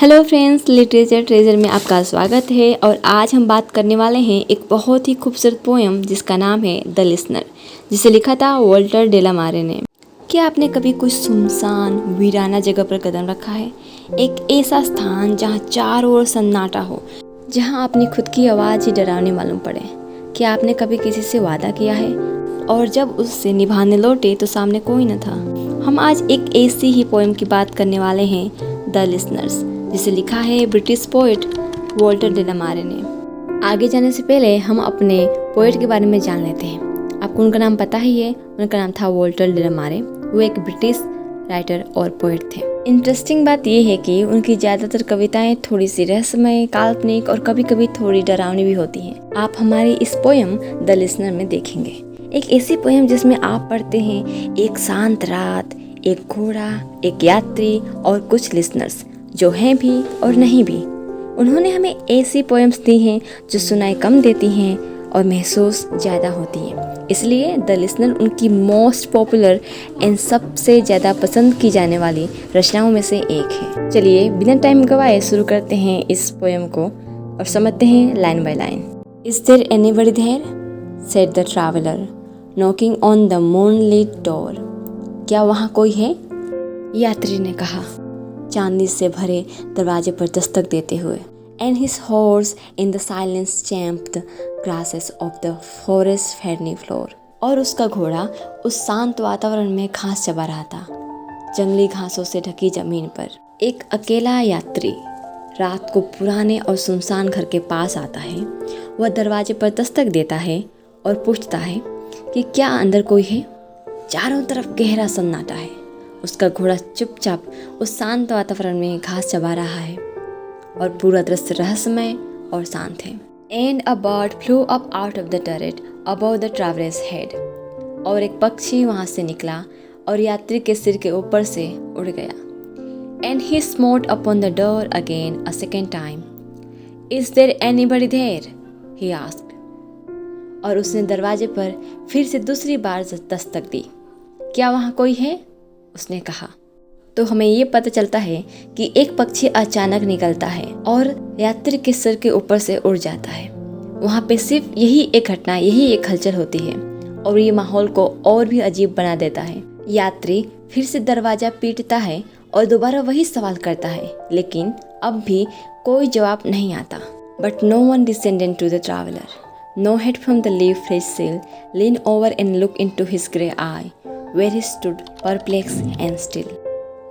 Hello friends, literature treasure में आपका स्वागत है। और आज हम बात करने वाले हैं एक बहुत ही खूबसूरत पोएम जिसका नाम है द लिसनर, जिसे लिखा था वॉल्टर डेलामारे ने। क्या आपने कभी कोई सुनसान वीराना जगह पर कदम रखा है? एक ऐसा स्थान जहाँ चारों ओर सन्नाटा हो, जहाँ अपनी खुद की आवाज़ ही डरावनी मालूम पड़े। क्या आपने कभी किसी से वादा किया है और जब उससे निभाने लौटे तो सामने कोई न था? हम आज एक ऐसी ही पोएम की बात करने वाले हैं, द लिसनर्स, जिसे लिखा है ब्रिटिश पोएट वॉल्टर डेलामारे ने। आगे जाने से पहले हम अपने पोएट के बारे में जान लेते हैं। आपको उनका नाम पता ही है, उनका नाम था वॉल्टर डेलामारे। वो एक ब्रिटिश राइटर और पोएट थे। इंटरेस्टिंग बात यह है कि उनकी ज़्यादातर कविताएं थोड़ी सी रहस्यमय, काल्पनिक और कभी कभी थोड़ी डरावनी भी होती हैं। आप हमारी इस पोएम द लिसनर में देखेंगे एक ऐसी पोएम जिसमें आप पढ़ते हैं एक शांत रात, एक घोड़ा, एक यात्री और कुछ लिसनर्स जो हैं भी और नहीं भी। उन्होंने हमें ऐसी पोएम्स दी हैं जो सुनाई कम देती हैं और महसूस ज़्यादा होती हैं। इसलिए द लिसनर उनकी मोस्ट पॉपुलर एंड सबसे ज़्यादा पसंद की जाने वाली रचनाओं में से एक है। चलिए बिना टाइम गवाए शुरू करते हैं इस पोएम को और समझते हैं line by line. Is there anybody there? Said the traveller knocking on the moonlit door. क्या वहाँ कोई है? यात्री ने कहा, चांदी से भरे दरवाजे पर दस्तक देते हुए। And his horse in the silence champed the grasses of the forest ferny floor. और उसका घोड़ा उस शांत वातावरण में घास चबा रहा था, जंगली घासों से ढकी जमीन पर। एक अकेला यात्री रात को पुराने और सुनसान घर के पास आता है। वह दरवाजे पर दस्तक देता है और पूछता है कि क्या अंदर कोई है? चारों तरफ गहरा सन्नाटा है। उसका घोड़ा चुपचाप उस शांत वातावरण में घास चबा रहा है और पूरा दृश्य रहस्यमय और शांत है। And a bird flu up out of the turret above the travellers head. और एक पक्षी वहाँ से निकला और यात्री के सिर के ऊपर से उड़ गया। And he smote upon the door again a second time. Is there anybody there? He asked. और उसने दरवाजे पर फिर से दूसरी बार दस्तक दी। क्या वहाँ कोई है? उसने कहा। तो हमें ये पता चलता है कि एक पक्षी अचानक निकलता है और यात्री के सिर के ऊपर से उड़ जाता है। वहाँ पे सिर्फ यही एक घटना, यही एक हलचल होती है और ये माहौल को और भी अजीब बना देता है। यात्री फिर से दरवाजा पीटता है और दोबारा वही सवाल करता है, लेकिन अब भी कोई जवाब नहीं आता। But no one descended to the traveller. No head from the leaf-fledged sill leaned over and looked into his grey eye, where he stood perplexed and still.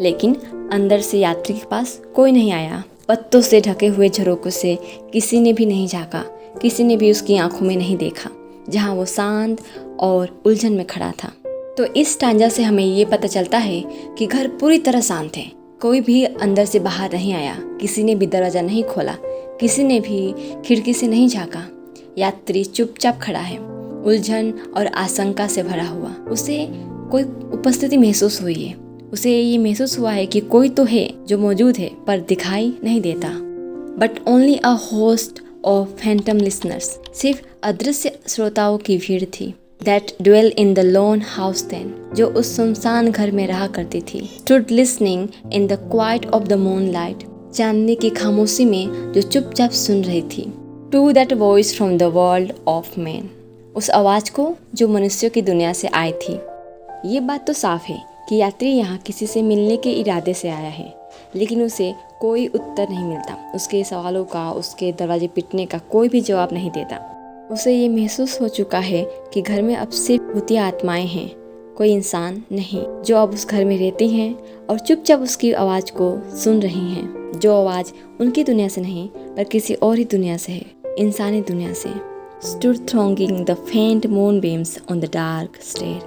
लेकिन अंदर से यात्री के पास कोई नहीं आया। पत्तों से ढके हुए झरोकों से किसी ने भी नहीं झांका, किसी ने भी उसकी आंखों में नहीं देखा, जहां वो शांत और उलझन में खड़ा था। तो इस स्टांजा से हमें ये पता चलता है कि घर पूरी तरह शांत है। कोई भी अंदर से बाहर नहीं आया, किसी ने भी दरवाजा नहीं खोला, किसी ने भी खिड़की से नहीं झांका। यात्री चुपचाप खड़ा है, उलझन और आशंका से भरा हुआ। उसे कोई उपस्थिति महसूस हुई है। उसे ये महसूस हुआ है कि कोई तो है जो मौजूद है पर दिखाई नहीं देता। But only a host of phantom listeners. सिर्फ अदृश्य श्रोताओं की भीड़ थी। That dwell in the lone house then, जो उस सुनसान घर में रहा करती थी। Stood listening in the quiet of the moonlight, चांदनी की खामोशी में जो चुपचाप सुन रही थी। To that voice from the world of man, उस आवाज़ को जो मनुष्यों की दुनिया से आई थी। ये बात तो साफ है कि यात्री यहाँ किसी से मिलने के इरादे से आया है, लेकिन उसे कोई उत्तर नहीं मिलता। उसके सवालों का, उसके दरवाजे पीटने का कोई भी जवाब नहीं देता। उसे ये महसूस हो चुका है कि घर में अब सिर्फ भूतिया आत्माएं हैं, कोई इंसान नहीं, जो अब उस घर में रहती हैं और चुपचाप उसकी आवाज़ को सुन रही हैं, जो आवाज़ उनकी दुनिया से नहीं पर किसी और ही दुनिया से है, इंसानी दुनिया से। Stood thronging the faint moonbeams on the dark stair,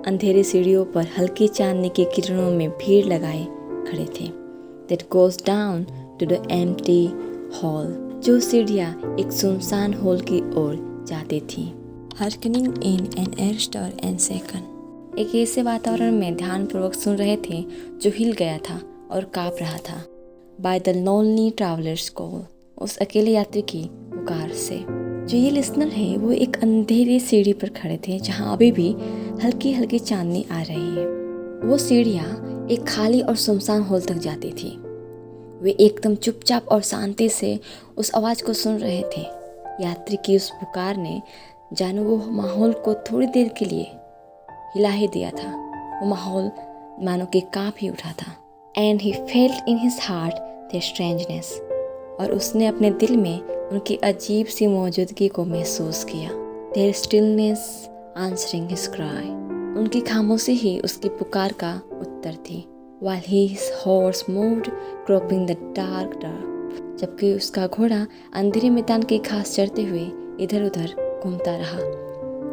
अंधेरी सीढ़ियों पर हल्की चांदनी की किरणों में भीड़ लगाए खड़े थे। That goes down to the empty hall, जो सीढ़ियाँ एक सुनसान हॉल की ओर जाती थी। Hearkening in an air stir and shaken, एक ऐसे वातावरण में ध्यानपूर्वक सुन रहे थे जो हिल गया था और काँप रहा था। By the lonely traveler's call, उस अकेले यात्री की पुकार से। जो ये लिसनर है वो एक अंधेरी सीढ़ी पर खड़े थे जहाँ अभी भी हल्की हल्की चांदनी आ रही है। वो सीढ़ियाँ एक खाली और सुनसान हॉल तक जाती थी। वे एकदम चुपचाप और शांति से उस आवाज़ को सुन रहे थे। यात्री की उस पुकार ने जानो वो माहौल को थोड़ी देर के लिए हिला ही दिया था। वो माहौल मानो कि काँप ही उठा था। And he felt in his heart the strangeness, और उसने अपने दिल में उनकी अजीब सी मौजूदगी को महसूस किया। Their stillness answering his cry, उनकी खामोशी ही उसकी पुकार का उत्तर थी। While his horse moved cropping the dark turf, जबकि उसका घोड़ा अंधेरे मैदान की घास चरते हुए इधर उधर घूमता रहा।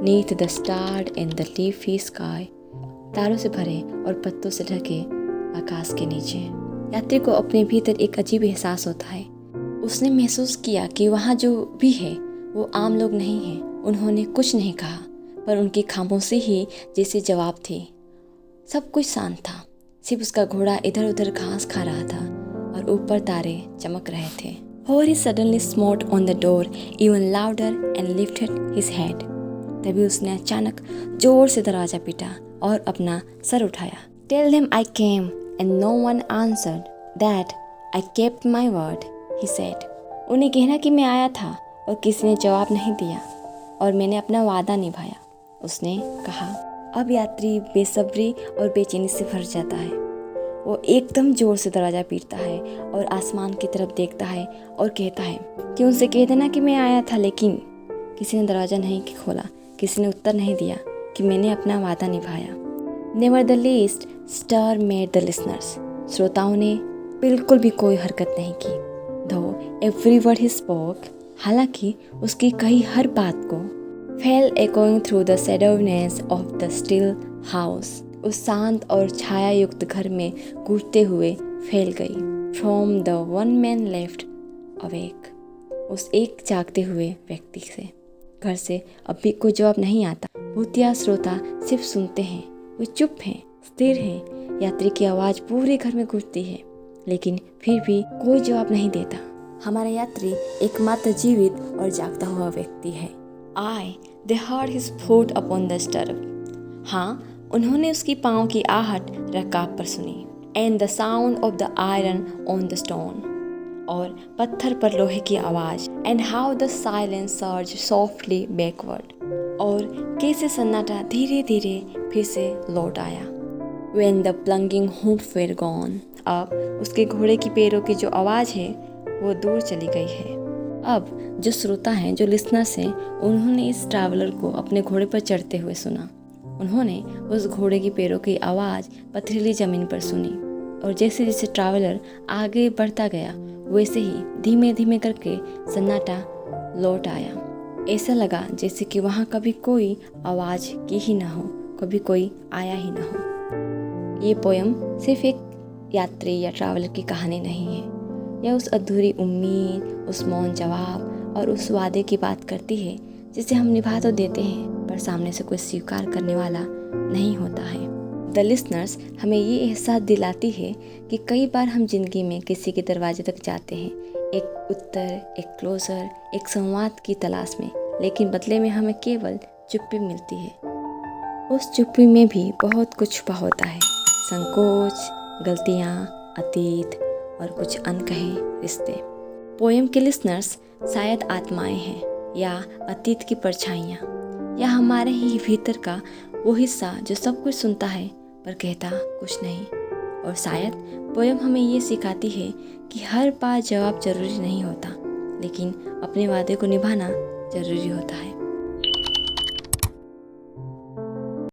Neath the starred and the leafy sky, तारों से भरे और पत्तों से ढके आकाश के नीचे। यात्री को अपने भीतर एक अजीब एहसास होता है। उसने महसूस किया कि वहाँ जो भी है वो आम लोग नहीं हैं। उन्होंने कुछ नहीं कहा, पर उनकी खामोशी ही जैसे जवाब थी। सब कुछ शांत था, सिर्फ उसका घोड़ा इधर उधर घास खा रहा था और ऊपर तारे चमक रहे थे। और he suddenly smote on the door even louder and lifted his head. तभी उसने अचानक जोर से दरवाजा पीटा और अपना सर उठाया। Tell them I came and no one answered, that I kept my word, he said. उन्हें कहना कि मैं आया था और किसी ने जवाब नहीं दिया और मैंने अपना वादा निभाया, उसने कहा। अब यात्री बेसब्री और बेचैनी से भर जाता है। वो एकदम जोर से दरवाज़ा पीटता है और आसमान की तरफ देखता है और कहता है कि उनसे कह देना कि मैं आया था, लेकिन किसी ने दरवाज़ा नहीं खोला। किसी ने उत्तर नहीं दिया कि मैंने अपना वादा निभाया। Nevertheless, stir made the listeners. श्रोताओं ने बिल्कुल भी कोई हरकत नहीं की। Though every word he spoke, हालांकि उसकी कही हर बात को fell echoing through the shadowiness of the still house, उस शांत और छाया युक्त घर में गूंजते हुए फैल गई। From the one man left awake, उस एक जागते हुए व्यक्ति से। घर से अब भी कोई जवाब नहीं आता। भूतिया श्रोता सिर्फ सुनते हैं, वो चुप हैं, स्थिर हैं। यात्री की आवाज़ पूरे घर में गूंजती है, लेकिन फिर भी कोई जवाब नहीं देता। हमारा यात्री एकमात्र जीवित और जागता हुआ व्यक्ति है। They heard his foot upon the stirrup. हाँ, उन्होंने उसकी पाँव की आहट रकाब पर सुनी। And the sound of the iron on the stone, और पत्थर पर लोहे की आवाज़। And how the silence surged softly backward, और कैसे सन्नाटा धीरे धीरे फिर से लौट आया। When the plunging hoof were gone, अब उसके घोड़े की पैरों की जो आवाज़ है वो दूर चली गई है। अब जो श्रोता हैं, जो लिसनर्स हैं, उन्होंने इस ट्रैवलर को अपने घोड़े पर चढ़ते हुए सुना। उन्होंने उस घोड़े की पैरों की आवाज़ पथरीली ज़मीन पर सुनी, और जैसे जैसे ट्रैवलर आगे बढ़ता गया वैसे ही धीमे धीमे करके सन्नाटा लौट आया। ऐसा लगा जैसे कि वहाँ कभी कोई आवाज़ की ही ना हो, कभी कोई आया ही ना हो। ये पोयम सिर्फ एक यात्री या ट्रैवलर की कहानी नहीं है। यह उस अधूरी उम्मीद, उस मौन जवाब और उस वादे की बात करती है जिसे हम निभा तो देते हैं, पर सामने से कोई स्वीकार करने वाला नहीं होता है। द लिसनर्स हमें ये एहसास दिलाती है कि कई बार हम जिंदगी में किसी के दरवाजे तक जाते हैं, एक उत्तर, एक क्लोजर, एक संवाद की तलाश में, लेकिन बदले में हमें केवल चुप्पी मिलती है। उस चुप्पी में भी बहुत कुछ छुपा होता है। संकोच, गलतियाँ, अतीत और कुछ अनकहे रिश्ते। पोएम के लिसनर्स शायद आत्माएं हैं, या अतीत की परछाइयाँ, या हमारे ही भीतर का वो हिस्सा जो सब कुछ सुनता है पर कहता कुछ नहीं। और शायद पोएम हमें ये सिखाती है कि हर बार जवाब जरूरी नहीं होता, लेकिन अपने वादे को निभाना जरूरी होता है।